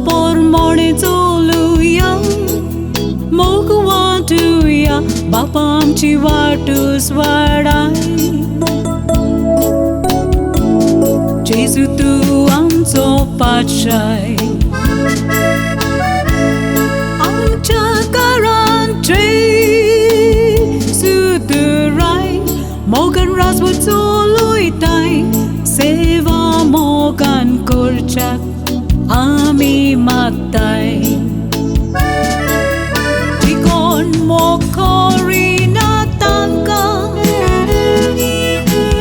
pormone zoluya mogwatuya Bapa आमची वाटूस वाडाय जेजू तू आमचो पातशाय आमच्या घरांत सुदराय मोगान राजवट चलयताय सेवा मोगान करच्याक आमी मागताय जिकोन मोग करिना तांकां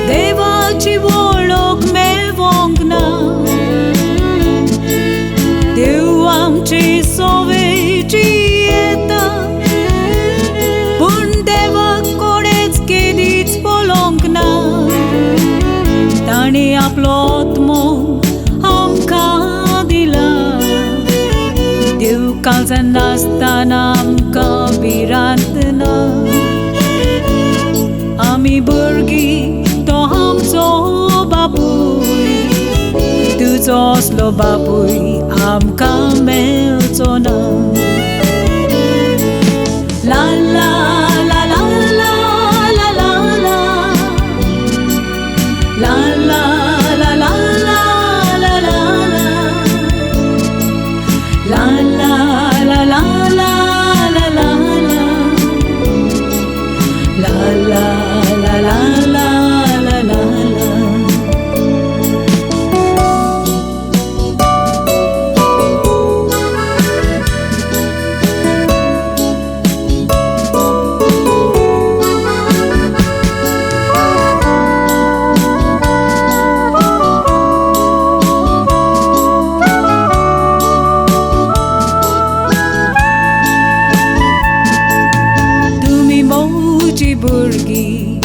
देवाची वळख मेळोंक ना देव आमची सोवेची येता पूण देवाक कोणेच केदीच पळोवंक ना ताणें आपलो आत्मो आमकां दिला देव काळजान नासतना आमकां भिरांतना आमी भुरगीं तो आमचो बापूय तुजो असलो बापूय आमकां मेळचो ना ला ला ला ला ला ला ला ला ला ला ला ला ला ला ला ला भुरगीं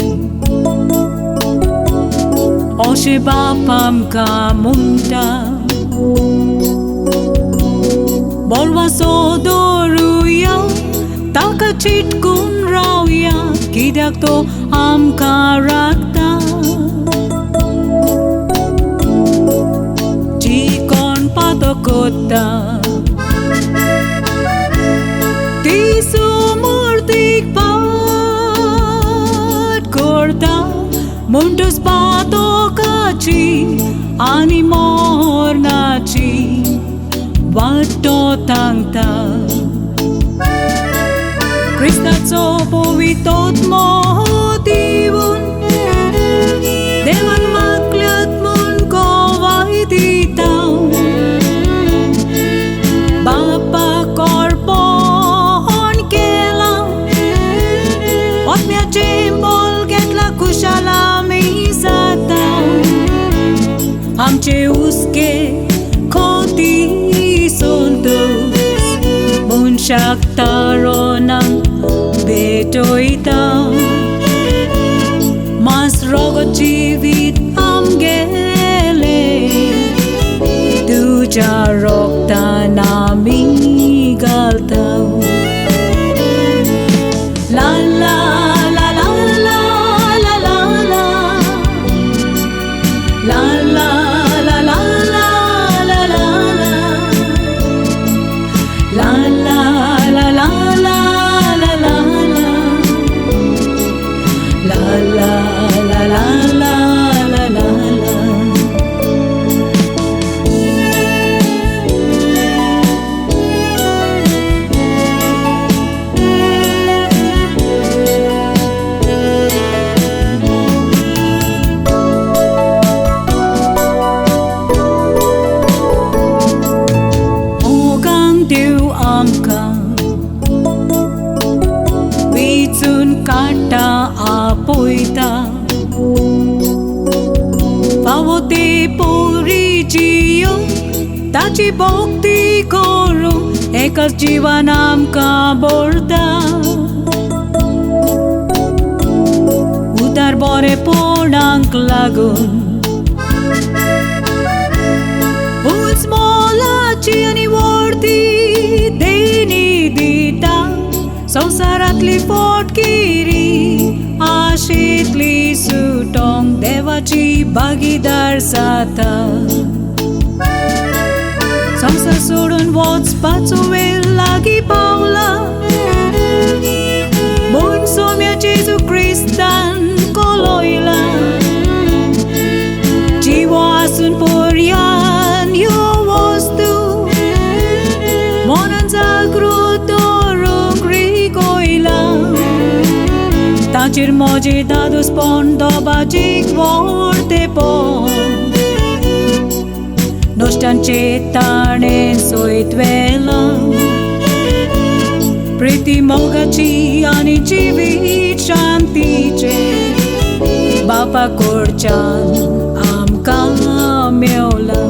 अशें बाप आमकां म्हणटा बोरवासो दवरुया ताका चिटकून रावया कित्याक तो आमकां राखता जी कोण पातो कोत्ता ती सुमूर्तीक म्हणटूच पातोकाची आनी मोरनाची वाटो तांगता क्रिस्ताचो पवित्र आत्मो दिवून देवान मागल्यात म्हूण गोवाय दिता बापाक अर्पण केला आत्म्याचें बोल घेतला कुशाल आमी जाता आमचे हुस्के खोटी संतोष मनशाक तारोनाक भेटयता मास रगत जिवीत आमगेले तुज्या रोगतान आमी घालता ला ला काटा आपयता फावो ते पोरी जियो ताची भक्ती करूं एकाच जिवान आमकां भरता उदार बरेपणाक लागून उंच मोलाची आनी व्हडली देणी दिता संवसारांतली फोटगिरी आशेंतली सुटोंक देवाची भागीदार जाता Bangsa soron what's patsuel lagi paula Bunso mia Jesu Kristan koloila Jiwa asun purian yo wastu Monan zagru torung rigoila Tachir moji dadus pon dobajik vorte pon Nostan cetane soit vela Priti mogaci ani jivi shantice Bapa korchan am kamiola